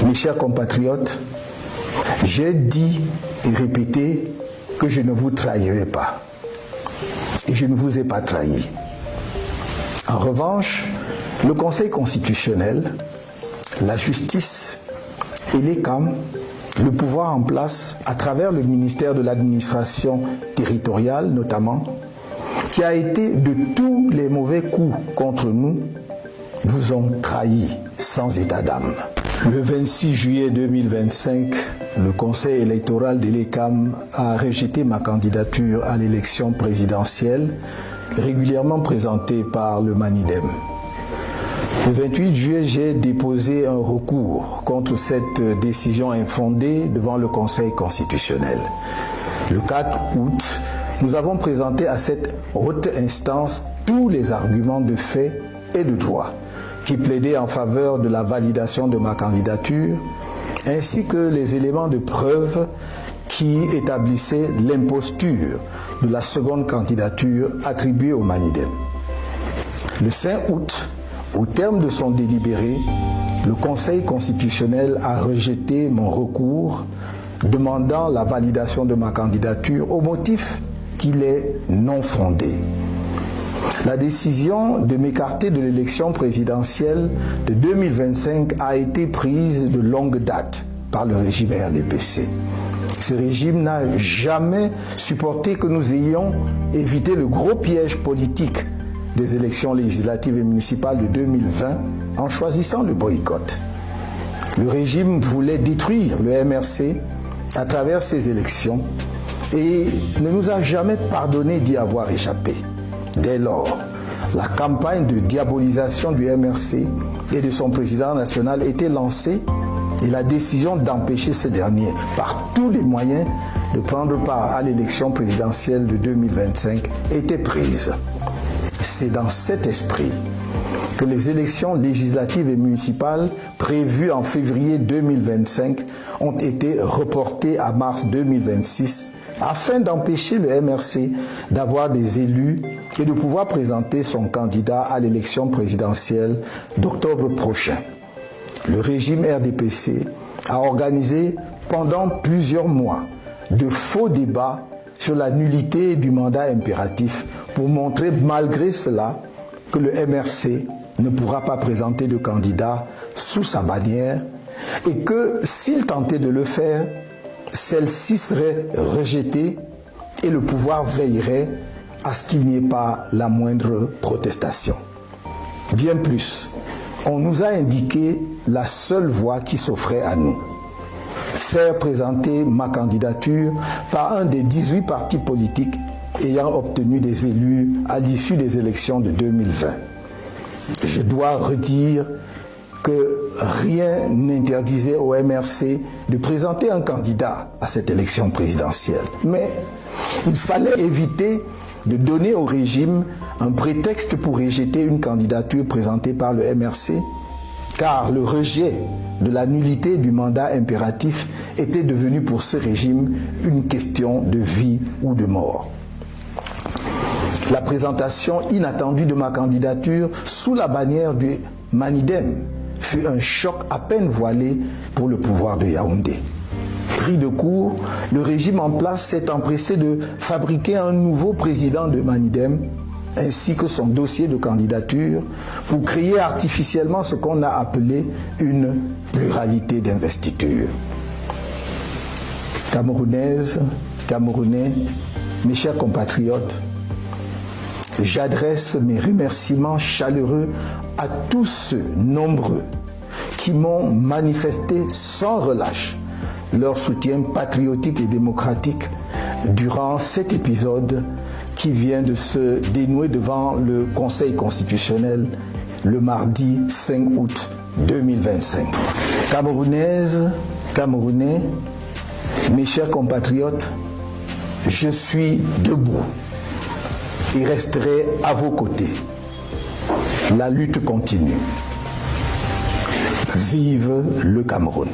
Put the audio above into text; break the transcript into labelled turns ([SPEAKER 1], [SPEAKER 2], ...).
[SPEAKER 1] Mes chers compatriotes, j'ai dit et répété que je ne vous trahirai pas. Et je ne vous ai pas trahi. En revanche, le Conseil constitutionnel, la justice et les CAM, le pouvoir en place à travers le ministère de l'administration territoriale notamment, qui a été de tous les mauvais coups contre nous, vous ont trahi sans état d'âme. Le 26 juillet 2025, le Conseil électoral de l'ECAM a rejeté ma candidature à l'élection présidentielle régulièrement présentée par le Manidem. Le 28 juillet, j'ai déposé un recours contre cette décision infondée devant le Conseil constitutionnel. Le 4 août, nous avons présenté à cette haute instance tous les arguments de fait et de droit qui plaidaient en faveur de la validation de ma candidature, ainsi que les éléments de preuve qui établissaient l'imposture de la seconde candidature attribuée au Manidem. Le 5 août, au terme de son délibéré, le Conseil constitutionnel a rejeté mon recours demandant la validation de ma candidature au motif qu'il est non fondé. La décision de m'écarter de l'élection présidentielle de 2025 a été prise de longue date par le régime RDPC. Ce régime n'a jamais supporté que nous ayons évité le gros piège politique des élections législatives et municipales de 2020 en choisissant le boycott. Le régime voulait détruire le MRC à travers ces élections et ne nous a jamais pardonné d'y avoir échappé. Dès lors, la campagne de diabolisation du MRC et de son président national était lancée et la décision d'empêcher ce dernier, par tous les moyens, de prendre part à l'élection présidentielle de 2025 était prise. C'est dans cet esprit que les élections législatives et municipales prévues en février 2025 ont été reportées à mars 2026 afin d'empêcher le MRC d'avoir des élus et de pouvoir présenter son candidat à l'élection présidentielle d'octobre prochain. Le régime RDPC a organisé pendant plusieurs mois de faux débats sur la nullité du mandat impératif pour montrer malgré cela que le MRC ne pourra pas présenter de candidat sous sa bannière et que s'il tentait de le faire, celle-ci serait rejetée et le pouvoir veillerait à ce qu'il n'y ait pas la moindre protestation. Bien plus, on nous a indiqué la seule voie qui s'offrait à nous. Faire présenter ma candidature par un des 18 partis politiques ayant obtenu des élus à l'issue des élections de 2020. Je dois redire que rien n'interdisait au MRC de présenter un candidat à cette élection présidentielle. Mais il fallait éviter de donner au régime un prétexte pour rejeter une candidature présentée par le MRC, car le rejet de la nullité du mandat impératif était devenu pour ce régime une question de vie ou de mort. La présentation inattendue de ma candidature sous la bannière du Manidem fut un choc à peine voilé pour le pouvoir de Yaoundé. Pris de court, le régime en place s'est empressé de fabriquer un nouveau président de Manidem ainsi que son dossier de candidature pour créer artificiellement ce qu'on a appelé une pluralité d'investiture. Camerounaises, Camerounais, mes chers compatriotes, j'adresse mes remerciements chaleureux à tous ceux nombreux qui m'ont manifesté sans relâche leur soutien patriotique et démocratique durant cet épisode qui vient de se dénouer devant le Conseil constitutionnel le mardi 5 août 2025. Camerounaises, Camerounais, mes chers compatriotes, je suis debout et resterai à vos côtés. La lutte continue. Vive le Cameroun!